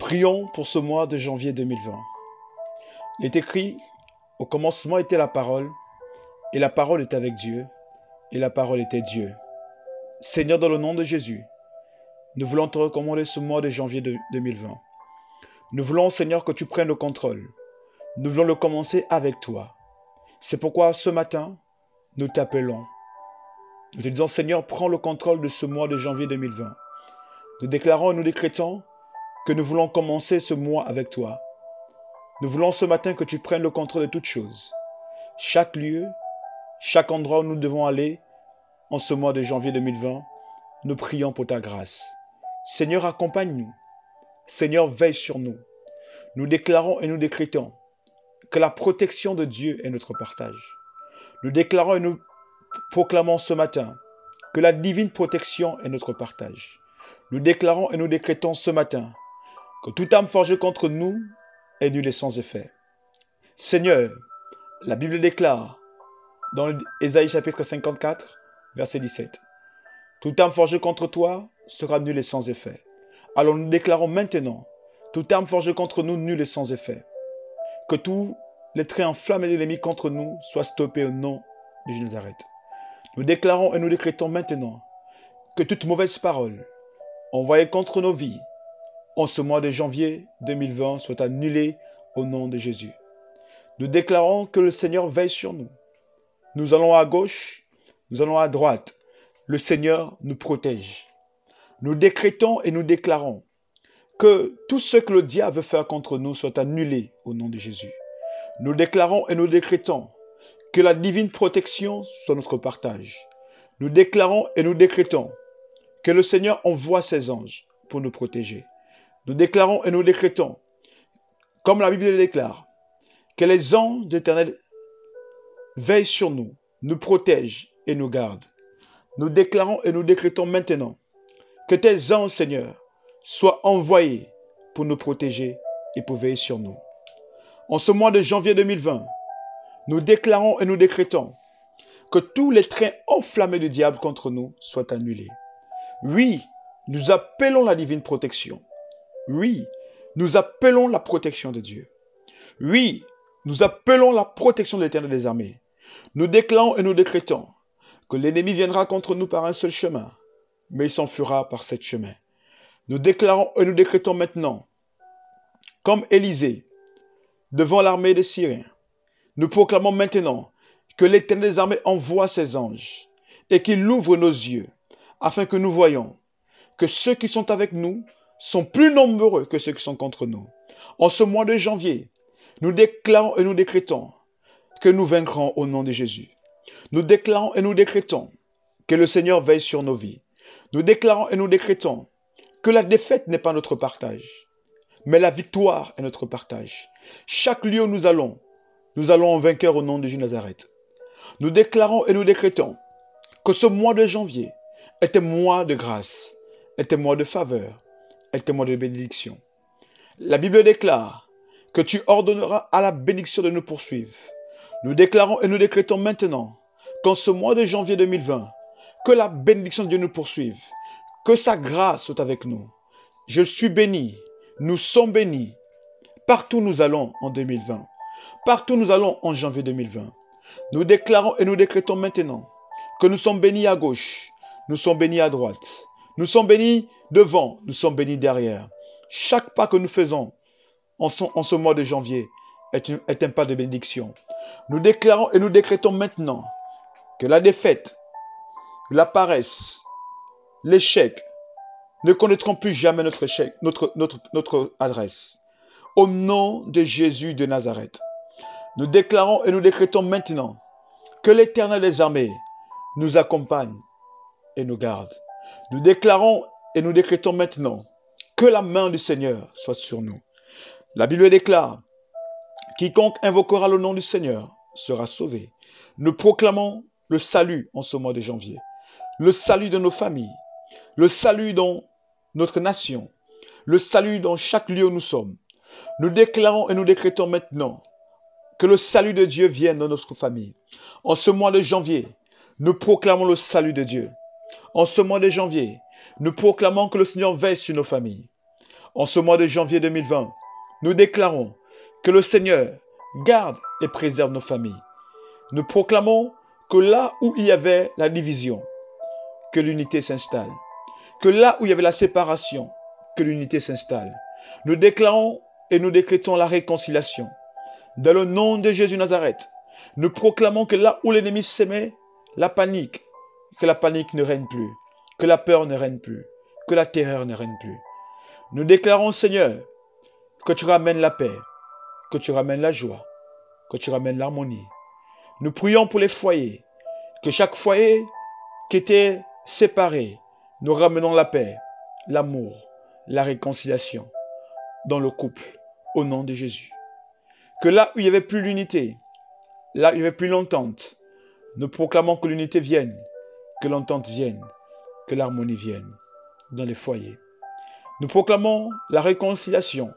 Prions pour ce mois de janvier 2020. Il est écrit, au commencement était la parole, et la parole était avec Dieu, et la parole était Dieu. Seigneur, dans le nom de Jésus, nous voulons te recommander ce mois de janvier 2020. Nous voulons, Seigneur, que tu prennes le contrôle. Nous voulons le commencer avec toi. C'est pourquoi ce matin, nous t'appelons. Nous te disons, Seigneur, prends le contrôle de ce mois de janvier 2020. Nous déclarons et nous décrétons que nous voulons commencer ce mois avec toi. Nous voulons ce matin que tu prennes le contrôle de toutes choses. Chaque lieu, chaque endroit où nous devons aller en ce mois de janvier 2020, nous prions pour ta grâce. Seigneur, accompagne-nous. Seigneur, veille sur nous. Nous déclarons et nous décrétons que la protection de Dieu est notre partage. Nous déclarons et nous proclamons ce matin que la divine protection est notre partage. Nous déclarons et nous décrétons ce matin que toute âme forgée contre nous est nulle et sans effet. Seigneur, la Bible déclare dans Ésaïe chapitre 54, verset 17, « Toute âme forgée contre toi sera nulle et sans effet. » Alors nous déclarons maintenant, toute âme forgée contre nous nulle et sans effet. Que tous les traits enflammés de l'ennemi contre nous soient stoppés au nom de Jésus de Nazareth. Nous déclarons et nous décrétons maintenant que toute mauvaise parole envoyée contre nos vies en ce mois de janvier 2020 soit annulée au nom de Jésus. Nous déclarons que le Seigneur veille sur nous. Nous allons à gauche, nous allons à droite. Le Seigneur nous protège. Nous décrétons et nous déclarons que tout ce que le diable veut faire contre nous soit annulé au nom de Jésus. Nous déclarons et nous décrétons que la divine protection soit notre partage. Nous déclarons et nous décrétons que le Seigneur envoie ses anges pour nous protéger. Nous déclarons et nous décrétons, comme la Bible le déclare, que les anges d'Éternel veillent sur nous, nous protègent et nous gardent. Nous déclarons et nous décrétons maintenant que tes anges, Seigneur, soient envoyés pour nous protéger et pour veiller sur nous. En ce mois de janvier 2020, nous déclarons et nous décrétons que tous les traits enflammés du diable contre nous soient annulés. Oui, nous appelons la divine protection. Oui, nous appelons la protection de Dieu. Oui, nous appelons la protection de l'Éternel des armées. Nous déclarons et nous décrétons que l'ennemi viendra contre nous par un seul chemin, mais il s'enfuira par 7 chemins. Nous déclarons et nous décrétons maintenant, comme Élisée, devant l'armée des Syriens, nous proclamons maintenant que l'Éternel des armées envoie ses anges et qu'il ouvre nos yeux, afin que nous voyions que ceux qui sont avec nous sont plus nombreux que ceux qui sont contre nous. En ce mois de janvier, nous déclarons et nous décrétons que nous vaincrons au nom de Jésus. Nous déclarons et nous décrétons que le Seigneur veille sur nos vies. Nous déclarons et nous décrétons que la défaite n'est pas notre partage, mais la victoire est notre partage. Chaque lieu où nous allons en vainqueur au nom de Jésus de Nazareth. Nous déclarons et nous décrétons que ce mois de janvier est un mois de grâce, est un mois de faveur, est un mois de bénédiction. La Bible déclare que tu ordonneras à la bénédiction de nous poursuivre. Nous déclarons et nous décrétons maintenant qu'en ce mois de janvier 2020, que la bénédiction de Dieu nous poursuive, que sa grâce soit avec nous. Je suis béni, nous sommes bénis. Partout nous allons en 2020. Partout nous allons en janvier 2020. Nous déclarons et nous décrétons maintenant que nous sommes bénis à gauche, nous sommes bénis à droite, nous sommes bénis devant, nous sommes bénis derrière. Chaque pas que nous faisons en ce mois de janvier est un pas de bénédiction. Nous déclarons et nous décrétons maintenant que la défaite, la paresse, l'échec ne connaîtront plus jamais notre adresse. Au nom de Jésus de Nazareth, nous déclarons et nous décrétons maintenant que l'Éternel des armées nous accompagne et nous garde. Nous déclarons et nous décrétons maintenant que la main du Seigneur soit sur nous. La Bible déclare, quiconque invoquera le nom du Seigneur sera sauvé. Nous proclamons le salut en ce mois de janvier, le salut de nos familles, le salut dans notre nation, le salut dans chaque lieu où nous sommes. Nous déclarons et nous décrétons maintenant que le salut de Dieu vienne dans notre famille. En ce mois de janvier, nous proclamons le salut de Dieu. En ce mois de janvier, nous proclamons que le Seigneur veille sur nos familles. En ce mois de janvier 2020, nous déclarons que le Seigneur garde et préserve nos familles. Nous proclamons que là où il y avait la division, que l'unité s'installe. Que là où il y avait la séparation, que l'unité s'installe. Nous déclarons et nous décrétons la réconciliation. Dans le nom de Jésus Nazareth, nous proclamons que là où l'ennemi s'aimait, la panique, que la panique ne règne plus, que la peur ne règne plus, que la terreur ne règne plus. Nous déclarons, Seigneur, que tu ramènes la paix, que tu ramènes la joie, que tu ramènes l'harmonie. Nous prions pour les foyers, que chaque foyer qui était séparé, nous ramenons la paix, l'amour, la réconciliation dans le couple, au nom de Jésus. Que là où il n'y avait plus l'unité, là où il n'y avait plus l'entente, nous proclamons que l'unité vienne, que l'entente vienne, que l'harmonie vienne dans les foyers. Nous proclamons la réconciliation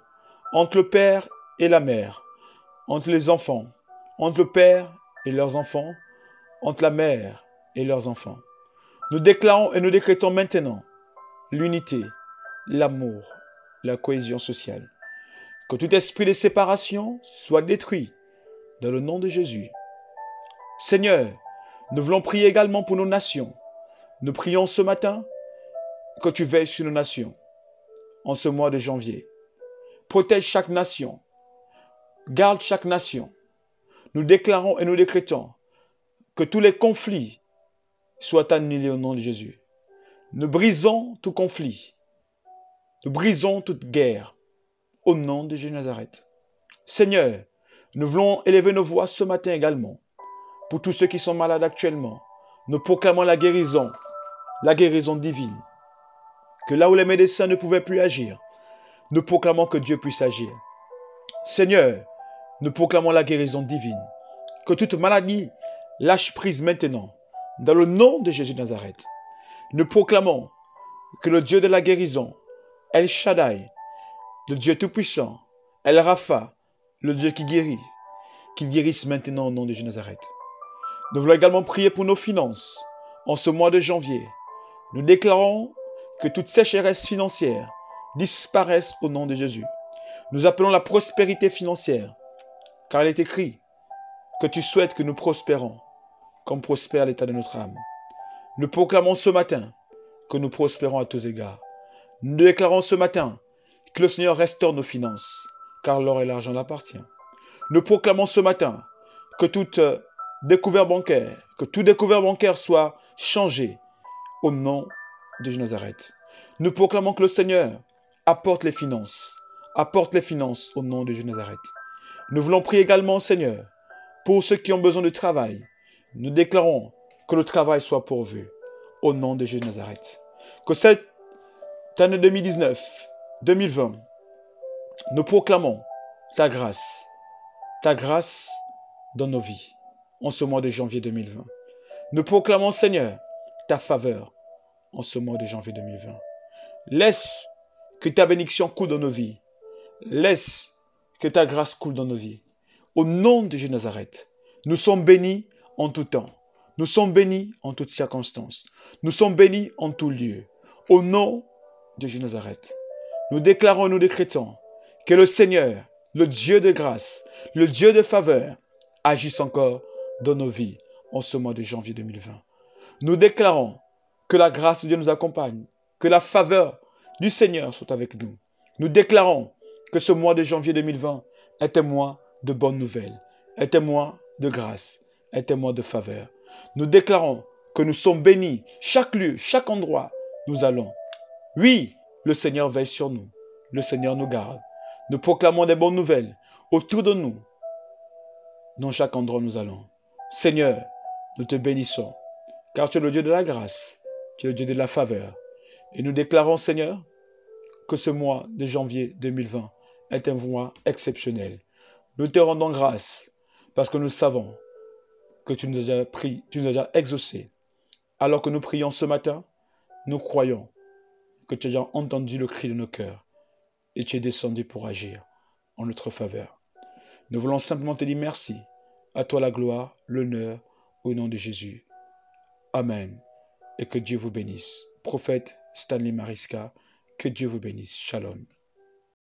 entre le père et la mère, entre les enfants, entre le père et leurs enfants, entre la mère et leurs enfants. Nous déclarons et nous décrétons maintenant l'unité, l'amour, la cohésion sociale. Que tout esprit de séparation soit détruit dans le nom de Jésus. Seigneur, nous voulons prier également pour nos nations. Nous prions ce matin que tu veilles sur nos nations en ce mois de janvier. Protège chaque nation. Garde chaque nation. Nous déclarons et nous décrétons que tous les conflits soient annulés au nom de Jésus. Nous brisons tout conflit. Nous brisons toute guerre au nom de Jésus Nazareth. Seigneur, nous voulons élever nos voix ce matin également pour tous ceux qui sont malades actuellement. Nous proclamons la guérison divine. Que là où les médecins ne pouvaient plus agir, nous proclamons que Dieu puisse agir. Seigneur, nous proclamons la guérison divine. Que toute maladie lâche prise maintenant, dans le nom de Jésus de Nazareth. Nous proclamons que le Dieu de la guérison, El Shaddai, le Dieu Tout-Puissant, El Rapha, le Dieu qui guérit, qu'il guérisse maintenant au nom de Jésus de Nazareth. Nous voulons également prier pour nos finances. En ce mois de janvier, nous déclarons que toute sécheresse financière disparaisse au nom de Jésus. Nous appelons la prospérité financière, car il est écrit que tu souhaites que nous prospérons, comme prospère l'état de notre âme. Nous proclamons ce matin que nous prospérons à tous égards. Nous déclarons ce matin que le Seigneur restaure nos finances, car l'or et l'argent l'appartiennent. Nous proclamons ce matin que tout découvert bancaire soit changé au nom de Nazareth. Nous proclamons que le Seigneur apporte les finances au nom de Nazareth. Nous voulons prier également, Seigneur, pour ceux qui ont besoin de travail. Nous déclarons que le travail soit pourvu au nom de Jésus de Nazareth. Que cette année 2019-2020, nous proclamons ta grâce dans nos vies en ce mois de janvier 2020. Nous proclamons, Seigneur, ta faveur en ce mois de janvier 2020. Laisse que ta bénédiction coule dans nos vies. Laisse que ta grâce coule dans nos vies. Au nom de Jésus de Nazareth, nous sommes bénis en tout temps. Nous sommes bénis en toutes circonstances. Nous sommes bénis en tout lieu. Au nom de Jésus de Nazareth, nous déclarons et nous décrétons que le Seigneur, le Dieu de grâce, le Dieu de faveur, agisse encore dans nos vies en ce mois de janvier 2020. Nous déclarons que la grâce de Dieu nous accompagne, que la faveur du Seigneur soit avec nous. Nous déclarons que ce mois de janvier 2020 est un mois de bonnes nouvelles, est un mois de grâce, est un mois de faveur. Nous déclarons que nous sommes bénis, chaque lieu, chaque endroit, nous allons. Oui, le Seigneur veille sur nous, le Seigneur nous garde. Nous proclamons des bonnes nouvelles autour de nous, dans chaque endroit où nous allons. Seigneur, nous te bénissons, car tu es le Dieu de la grâce, tu es le Dieu de la faveur. Et nous déclarons, Seigneur, que ce mois de janvier 2020 est un mois exceptionnel. Nous te rendons grâce, parce que nous savons que tu nous as déjà exaucés. Alors que nous prions ce matin, nous croyons que tu as déjà entendu le cri de nos cœurs et tu es descendu pour agir en notre faveur. Nous voulons simplement te dire merci. À toi la gloire, l'honneur, au nom de Jésus. Amen. Et que Dieu vous bénisse. Prophète Stanley Mariska, que Dieu vous bénisse. Shalom.